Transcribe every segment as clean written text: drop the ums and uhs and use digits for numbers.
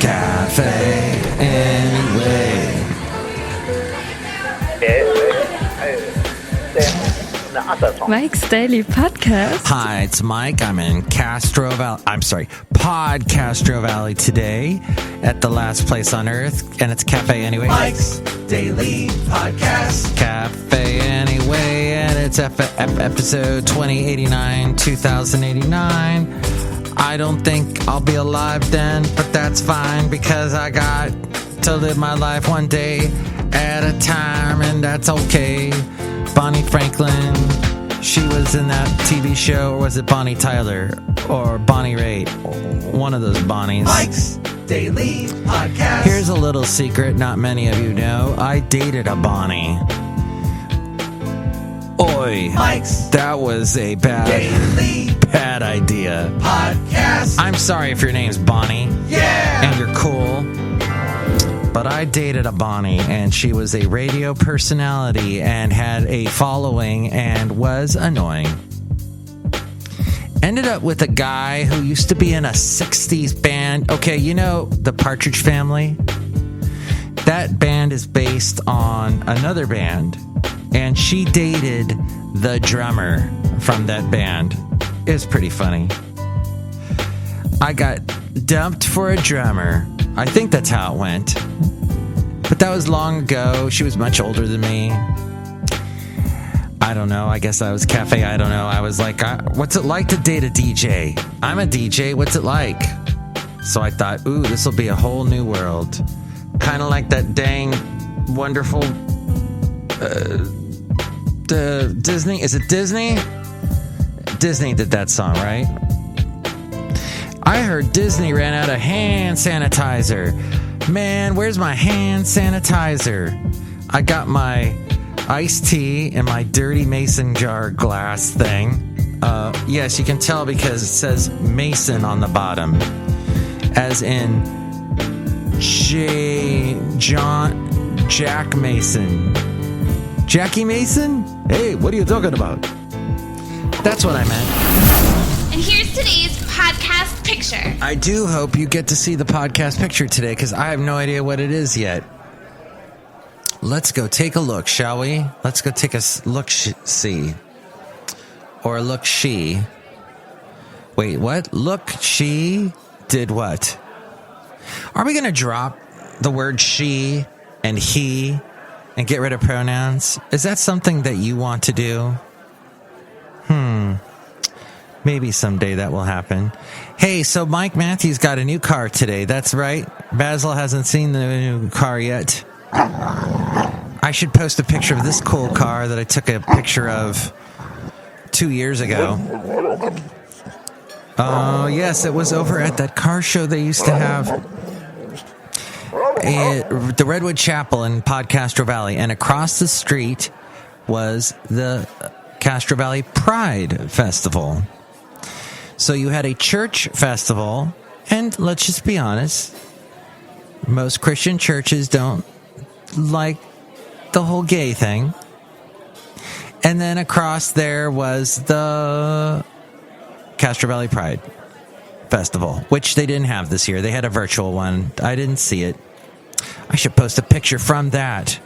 Cafe anyway. Mike's Daily Podcast. Hi, it's Mike. I'm in Podcastro Valley today at the last place on earth, and it's Cafe Anyway. Mike's Daily Podcast. Cafe Anyway, and it's episode 2089. I don't think I'll be alive then, but that's fine because I got to live my life one day at a time, and that's okay. Bonnie Franklin, she was in that TV show, or was it Bonnie Tyler or Bonnie Raitt? One of those Bonnies. Mike's Daily Podcast. Here's a little secret not many of you know. I dated a Bonnie. Oi. Mike's that was a bad idea. Podcast. I'm sorry if your name's Bonnie. Yeah. And you're cool. But I dated a Bonnie, and she was a radio personality and had a following and was annoying. Ended up with a guy who used to be in a 60s band. Okay, you know the Partridge Family? That band is based on another band, and she dated the drummer from that band. It was pretty funny. I got dumped for a drummer. I think that's how it went. But that was long ago. She was much older than me. I don't know. I guess I was cafe. I don't know. I was like, what's it like to date a DJ? I'm a DJ. What's it like? So I thought, ooh, this will be a whole new world. Kind of like that dang wonderful Disney. Is it Disney? Disney did that song, right? I heard Disney ran out of hand sanitizer. Man, where's my hand sanitizer? I got my iced tea in my dirty mason jar glass thing. Yes, you can tell because it says Mason on the bottom. As in Jack Mason. Jackie Mason? Hey, what are you talking about? That's what I meant. And here's today's podcast picture. I do hope you get to see the podcast picture today, because I have no idea what it is yet. Let's go take a look, shall we? Let's go take a look-see. Or look-she. Wait, what? Look-she did what? Are we going to drop the word she and he and get rid of pronouns? Is that something that you want to do? Maybe someday that will happen. Hey, so Mike Matthews got a new car today. That's right. Basil hasn't seen the new car yet. I should post a picture of this cool car that I took a picture of 2 years ago. Oh, yes, it was over at that car show they used to have. The Redwood Chapel in Podcastro Valley. And across the street was the Castro Valley Pride Festival. So you had a church festival, and let's just be honest, most Christian churches don't like the whole gay thing. And then across there was the Castro Valley Pride Festival, which they didn't have this year. They had a virtual one. I didn't see it. I should post a picture from that.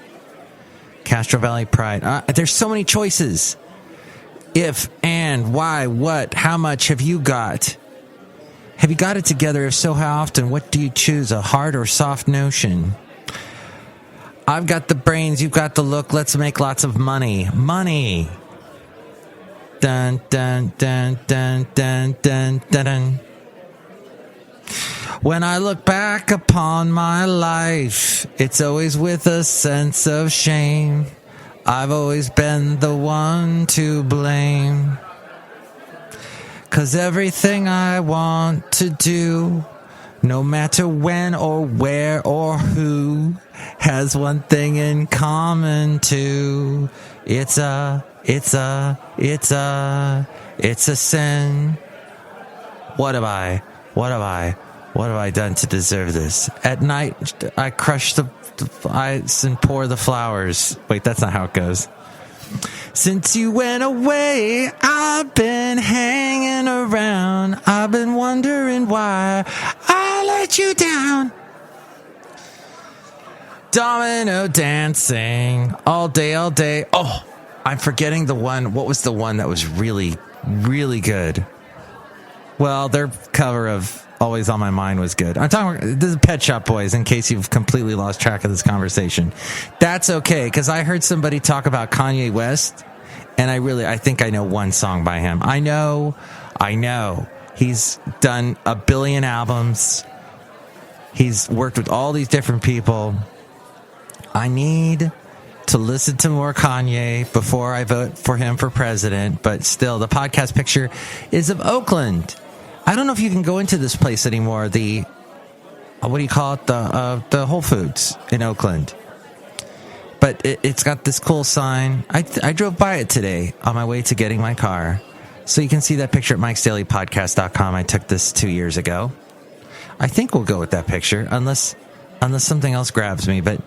Castro Valley Pride. There's so many choices. If, and, why, what, how much have you got? Have you got it together? If so, how often? What do you choose, a hard or soft notion? I've got the brains, you've got the look, let's make lots of money. Money! Dun, dun, dun, dun, dun, dun, dun, dun. When I look back upon my life, it's always with a sense of shame. I've always been the one to blame. 'Cause everything I want to do, no matter when or where or who, has one thing in common too. It's a sin. What have I done to deserve this? At night, I crush the ice and pour the flowers. Wait, that's not how it goes. Since you went away, I've been hanging around. I've been wondering why I let you down. Domino dancing all day, all day. Oh, I'm forgetting the one. What was the one that was really, really good? Well, their cover of Always on My Mind was good. I'm talking, this is Pet Shop Boys, in case you've completely lost track of this conversation. That's okay, because I heard somebody talk about Kanye West, and I think I know one song by him. I know. He's done 1 billion albums. He's worked with all these different people. I need to listen to more Kanye before I vote for him for president, but still, the podcast picture is of Oakland. I don't know if you can go into this place anymore. The what do you call it? The Whole Foods in Oakland. But it's got this cool sign. I drove by it today on my way to getting my car. So you can see that picture at MikesDailyPodcast.com. I took this 2 years ago. I think we'll go with that picture, unless something else grabs me. But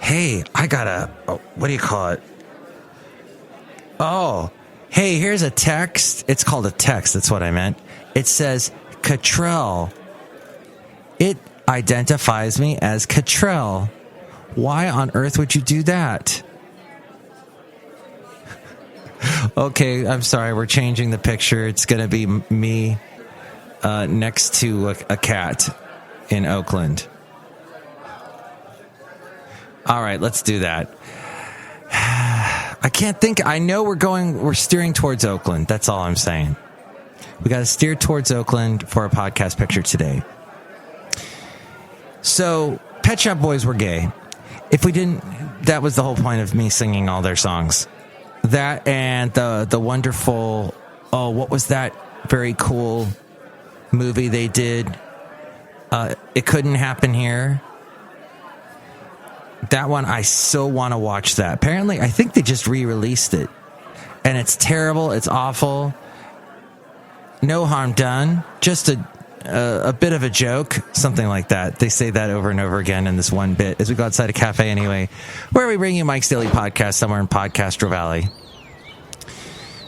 hey, I got what do you call it? Oh. Hey, here's a text. It's called a text. That's what I meant. It says, Cottrell. It identifies me as Cottrell. Why on earth would you do that? Okay, I'm sorry. We're changing the picture. It's going to be me next to a cat in Oakland. All right, let's do that. I can't think. I know we're steering towards Oakland. That's all I'm saying. We got to steer towards Oakland for a podcast picture today. So, Pet Shop Boys were gay. If we didn't, that was the whole point of me singing all their songs. That and the wonderful, what was that very cool movie they did? It Couldn't Happen Here. That one, I so want to watch that. Apparently, I think they just re-released it. And it's terrible. It's awful. No harm done. Just a bit of a joke. Something like that. They say that over and over again in this one bit as we go outside a cafe anyway, where we bring you Mike's Daily Podcast somewhere in Podcastro Valley.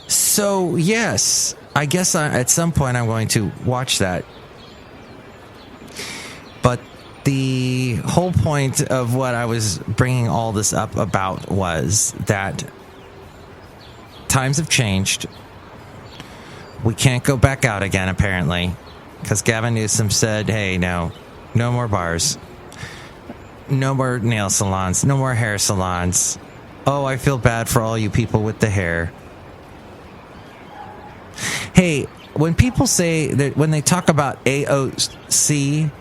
So, yes, I guess at some point I'm going to watch that. But the whole point of what I was bringing all this up about was that times have changed. We can't go back out again, apparently, because Gavin Newsom said, hey, no more bars, no more nail salons, no more hair salons. Oh, I feel bad for all you people with the hair. Hey, when people say that, when they talk about AOC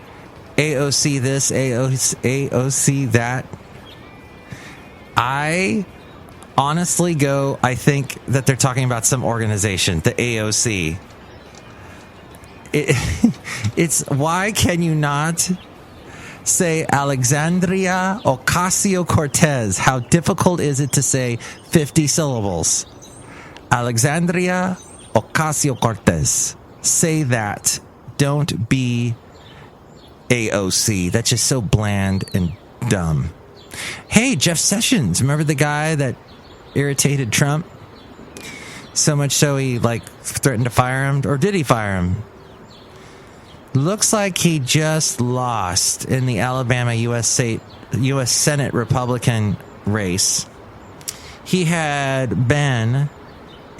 this, AOC that, I honestly I think that they're talking about some organization, the AOC. It's why can you not say Alexandria Ocasio-Cortez? How difficult is it to say 50 syllables? Alexandria Ocasio-Cortez. Say that. Don't be AOC. That's just so bland and dumb. Hey, Jeff Sessions. Remember the guy that irritated Trump? So much so he threatened to fire him? Or did he fire him? Looks like he just lost in the Alabama U.S. Senate Republican race. He had been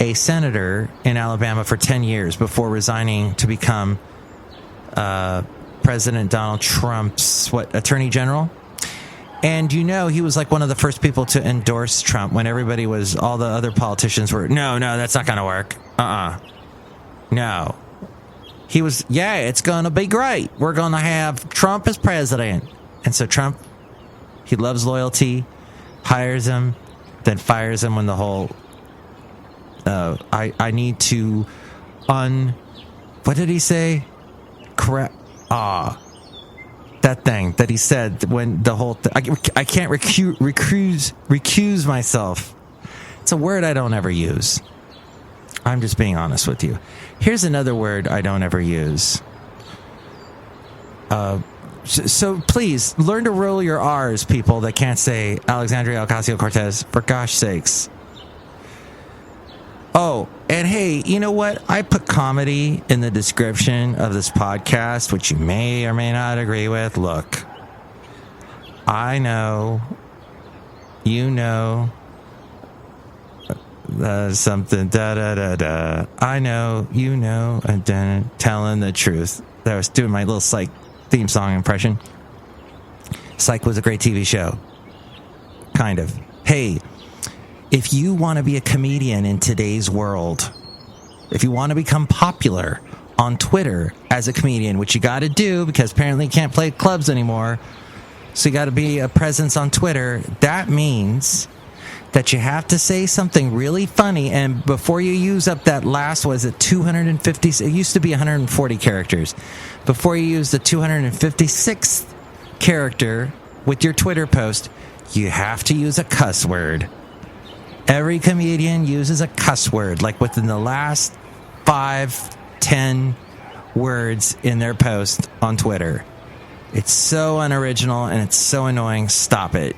a senator in Alabama for 10 years before resigning to become President Donald Trump's attorney general. And he was one of the first people to endorse Trump when all the other politicians were, no, that's not going to work. No. He was, it's going to be great. We're going to have Trump as president. And so Trump, he loves loyalty, hires him, then fires him when the whole, I need to what did he say? Correct. That thing that he said when the whole I can't recuse myself. It's a word I don't ever use. I'm just being honest with you. Here's another word I don't ever use. So please learn to roll your R's, people that can't say Alexandria Ocasio-Cortez, for gosh sakes. Oh, and hey, you know what? I put comedy in the description of this podcast, which you may or may not agree with. Look, I know, you know, something, da-da-da-da. I know, you know, and then telling the truth. I was doing my little Psych theme song impression. Psych was a great TV show. Kind of. Hey, if you want to be a comedian in today's world, if you want to become popular on Twitter as a comedian, which you got to do because apparently you can't play clubs anymore, so you got to be a presence on Twitter, that means that you have to say something really funny, and before you use up that last, was it 250, it used to be 140 characters, before you use the 256th character with your Twitter post, you have to use a cuss word. Every comedian uses a cuss word, like within the last 5-10 words in their post on Twitter. It's so unoriginal and it's so annoying. Stop it.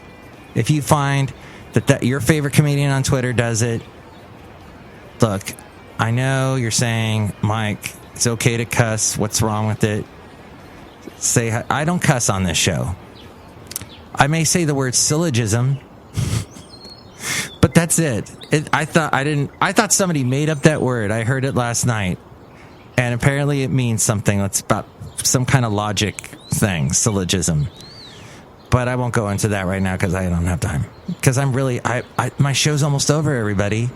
If you find that your favorite comedian on Twitter does it, look, I know you're saying, Mike, it's okay to cuss. What's wrong with it? Say, I don't cuss on this show. I may say the word syllogism, but that's it. I thought somebody made up that word. I heard it last night, and apparently it means something. It's about some kind of logic thing, syllogism. But I won't go into that right now because I don't have time. Because I'm really, my show's almost over, everybody.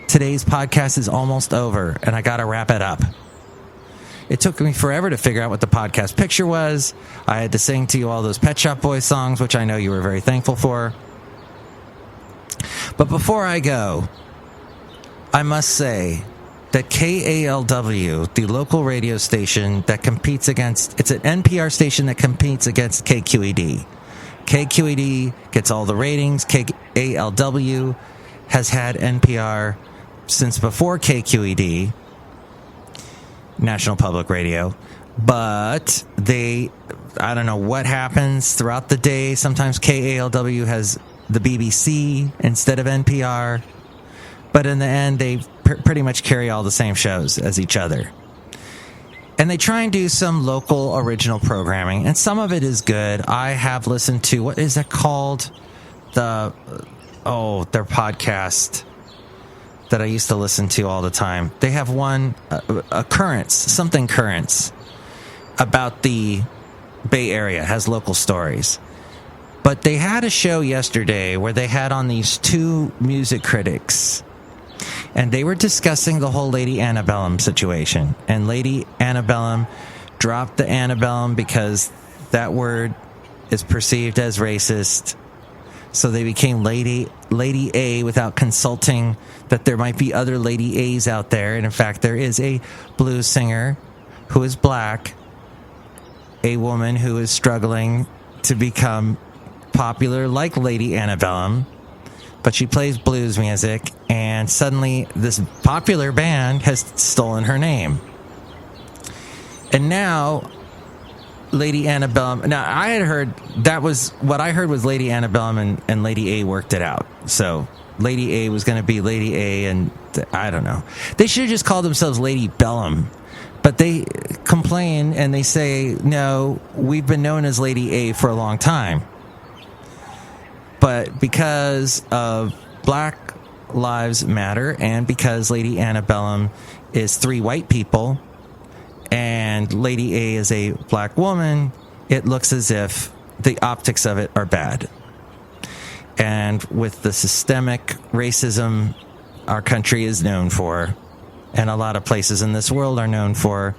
Today's podcast is almost over, and I got to wrap it up. It took me forever to figure out what the podcast picture was. I had to sing to you all those Pet Shop Boys songs, which I know you were very thankful for. But before I go, I must say that KALW, the local radio station that competes against, it's an NPR station that competes against KQED. KQED gets all the ratings. KALW has had NPR since before KQED, National Public Radio. But I don't know what happens throughout the day. Sometimes KALW has the BBC instead of NPR. But in the end, they pretty much carry all the same shows as each other. And they try and do some local original programming, and some of it is good. I have listened to, what is it called? Their podcast that I used to listen to all the time. They have one, something Currents, about the Bay Area, has local stories. But they had a show yesterday where they had on these two music critics, and they were discussing the whole Lady Antebellum situation. And Lady Antebellum dropped the antebellum because that word is perceived as racist. So they became Lady A without consulting that there might be other Lady A's out there. And in fact, there is a blues singer who is black, a woman who is struggling to become popular like Lady Antebellum, but she plays blues music, and suddenly this popular band has stolen her name. And now Lady Antebellum, now I had heard, what I heard was Lady Antebellum and Lady A worked it out. So Lady A was going to be Lady A, and I don't know. They should have just called themselves Lady Bellum. But they complain and they say, no, we've been known as Lady A for a long time. But because of Black Lives Matter and because Lady Antebellum is three white people and Lady A is a black woman, it looks as if the optics of it are bad. And with the systemic racism our country is known for, and a lot of places in this world are known for,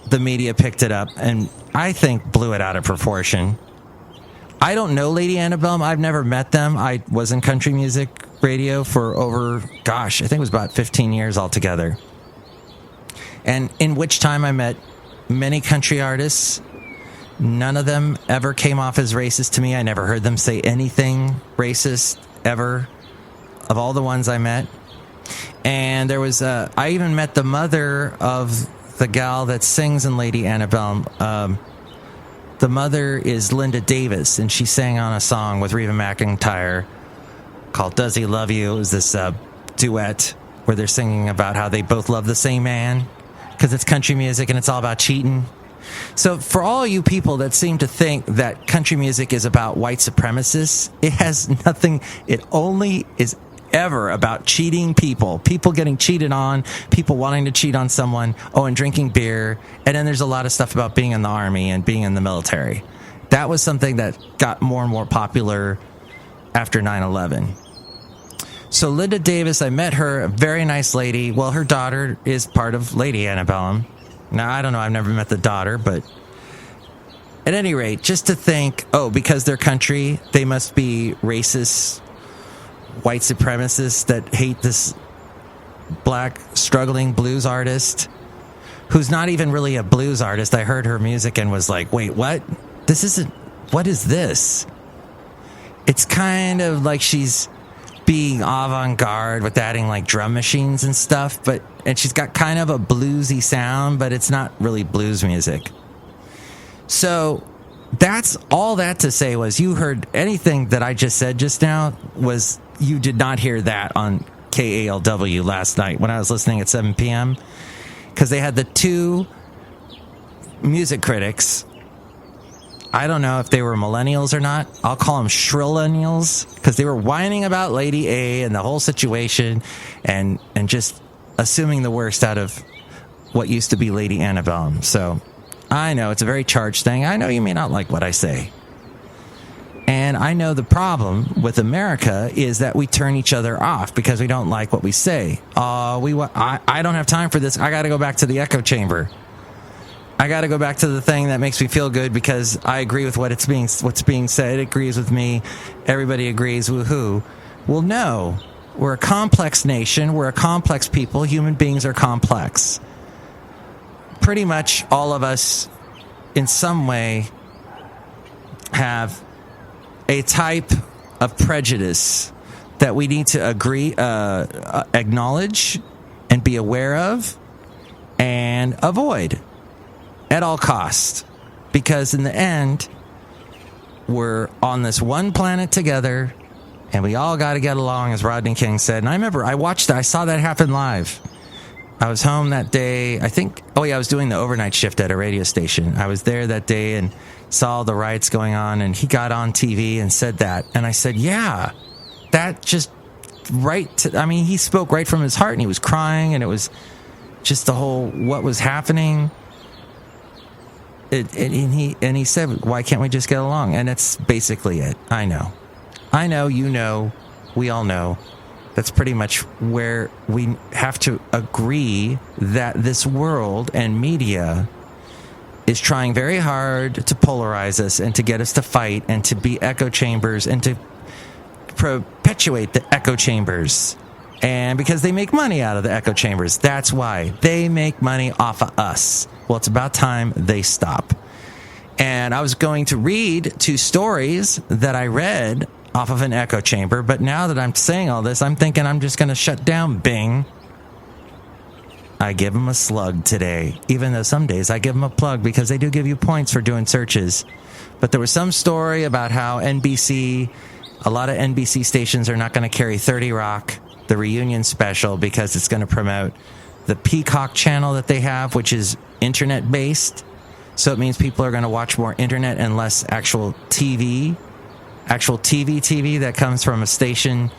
the media picked it up and I think blew it out of proportion. I don't know Lady Antebellum. I've never met them. I was in country music radio for over, I think it was about 15 years altogether. And in which time I met many country artists. None of them ever came off as racist to me. I never heard them say anything racist ever, of all the ones I met. And there was, I even met the mother of the gal that sings in Lady Antebellum. The mother is Linda Davis, and she sang on a song with Reba McEntire called Does He Love You? It was this duet where they're singing about how they both love the same man because it's country music and it's all about cheating. So for all you people that seem to think that country music is about white supremacists, it has nothing. It only is ever about cheating people getting cheated on, people wanting to cheat on someone, and drinking beer. And then there's a lot of stuff about being in the army and being in the military. That was something that got more and more popular after 9/11. So Linda Davis, I met her, a very nice lady. Well, her daughter is part of Lady Antebellum. Now, I don't know, I've never met the daughter, but at any rate, just to think, because they're country, they must be racist, white supremacists that hate this black, struggling blues artist who's not even really a blues artist. I heard her music and was like, wait, what? What is this? It's kind of like she's being avant-garde with adding like drum machines and stuff, and she's got kind of a bluesy sound, but it's not really blues music. So that's all that to say was you heard anything that I just said just now was you did not hear that on KALW last night when I was listening at 7 p.m. because they had the two music critics. I don't know if they were millennials or not. I'll call them shrillennials because they were whining about Lady A and the whole situation and just assuming the worst out of what used to be Lady Antebellum. So I know it's a very charged thing. I know you may not like what I say. And I know the problem with America is that we turn each other off because we don't like what we say. I don't have time for this. I got to go back to the echo chamber. I got to go back to the thing that makes me feel good because I agree with what's being said. It agrees with me. Everybody agrees. Woohoo. Well, no. We're a complex nation. We're a complex people. Human beings are complex. Pretty much all of us, in some way, have a type of prejudice that we need to acknowledge and be aware of and avoid at all costs, because in the end, we're on this one planet together, and we all got to get along, as Rodney King said. And I remember I saw that happen live. I was home that day. I was doing the overnight shift at a radio station. I was there that day and saw the riots going on, and he got on TV and said that. And I said, yeah, that just he spoke right from his heart, and he was crying, and it was just the whole, what was happening. And he said, why can't we just get along? And that's basically it. I know, you know, we all know. That's pretty much where we have to agree that this world and media is trying very hard to polarize us and to get us to fight and to be echo chambers and to perpetuate the echo chambers. And because they make money out of the echo chambers, that's why they make money off of us. Well, it's about time they stop. And I was going to read 2 stories that I read off of an echo chamber, but now that I'm saying all this, I'm thinking I'm just going to shut down Bing. I give them a slug today, even though some days I give them a plug because they do give you points for doing searches. But there was some story about how a lot of NBC stations are not going to carry 30 Rock, the reunion special, because it's going to promote the Peacock channel that they have, which is internet-based. So it means people are going to watch more internet and less actual TV that comes from a station,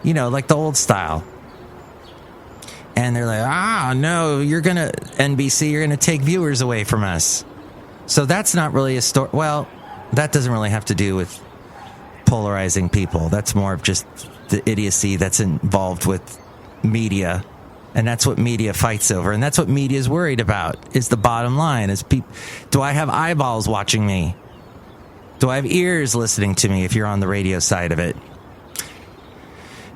like the old style. And they're like, no, NBC, you're going to take viewers away from us. So that's not really a story. Well, that doesn't really have to do with polarizing people. That's more of just the idiocy that's involved with media. And that's what media fights over. And that's what media is worried about, is the bottom line. Do I have eyeballs watching me? Do I have ears listening to me if you're on the radio side of it?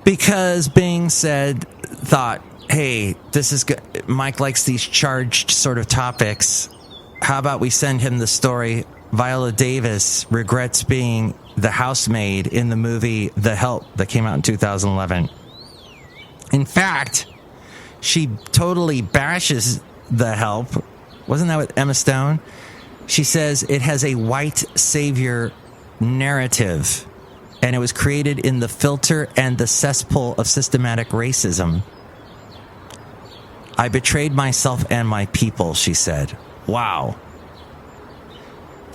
Because Bing thought, hey, this is good. Mike likes these charged sort of topics. How about we send him the story, Viola Davis regrets being the housemaid in the movie The Help that came out in 2011. In fact, she totally bashes The Help. Wasn't that with Emma Stone? She says it has a white savior narrative, and it was created in the filter and the cesspool of systematic racism. I betrayed myself and my people, she said. Wow.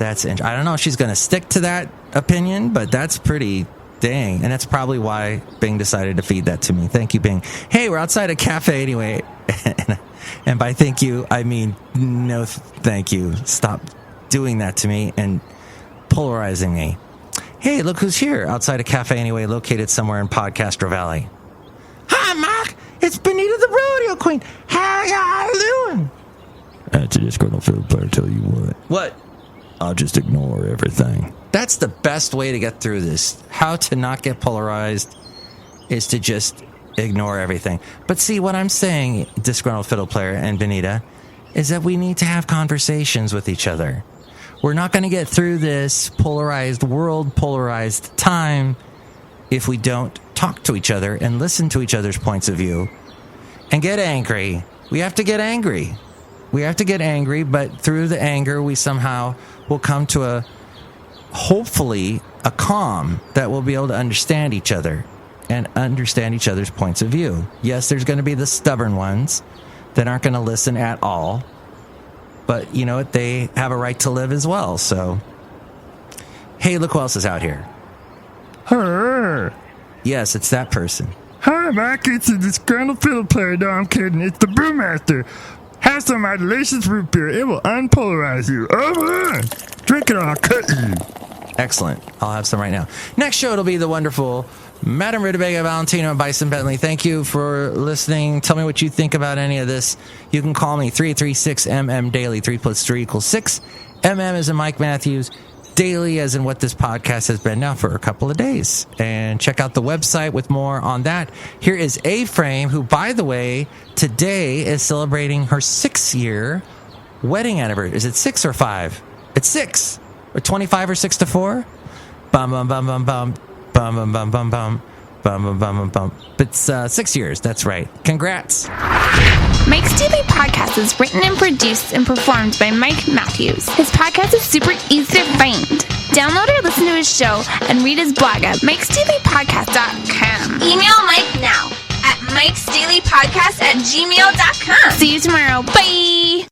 I don't know if she's going to stick to that opinion, but that's pretty dang. And that's probably why Bing decided to feed that to me. Thank you, Bing. Hey, we're outside a cafe anyway. And by thank you, I mean no thank you. Stop doing that to me and polarizing me. Hey, look who's here outside a cafe anyway, located somewhere in Podcaster Valley. Hi, Mark. It's Benita the Rodeo Queen. How y'all doing? That's a disgruntled fiddle player. Tell you what. What? I'll just ignore everything. That's the best way to get through this. How to not get polarized is to just ignore everything. But see, what I'm saying, Disgruntled Fiddle Player and Benita, is that we need to have conversations with each other. We're not going to get through this polarized world, polarized time, if we don't talk to each other and listen to each other's points of view and get angry. We have to get angry. We have to get angry, but through the anger, we somehow will come to hopefully a calm that we'll be able to understand each other and understand each other's points of view. Yes, there's going to be the stubborn ones that aren't going to listen at all, but you know what? They have a right to live as well. So, hey, look who else is out here. Her. Yes, it's that person. Hi, Mike. It's a disgruntled fiddle player. No, I'm kidding. It's the Brewmaster. Have some of my delicious root beer. It will unpolarize you. Drink it or I'll cut you. Excellent. I'll have some right now. Next show, it'll be the wonderful Madame Rootabega, Valentino, and Bison Bentley. Thank you for listening. Tell me what you think about any of this. You can call me 336-MM-DAILY. 3 + 3 = 6. MM as in Mike Matthews. Daily as in what this podcast has been now for a couple of days. And check out the website with more on that. Here is A-Frame, who, by the way, today is celebrating her 6-year wedding anniversary. Is it 6 or 5? It's 6. Or 25 or 6 to 4? Bum, bum, bum, bum, bum. Bum, bum, bum, bum, bum. Bum, bum, bum, bum, bum. It's 6 years. That's right. Congrats. Mike's Daily Podcast is written and produced and performed by Mike Matthews. His podcast is super easy to find. Download or listen to his show and read his blog at MikesDailyPodcast.com. Email Mike now at MikesDailyPodcast@gmail.com. See you tomorrow. Bye!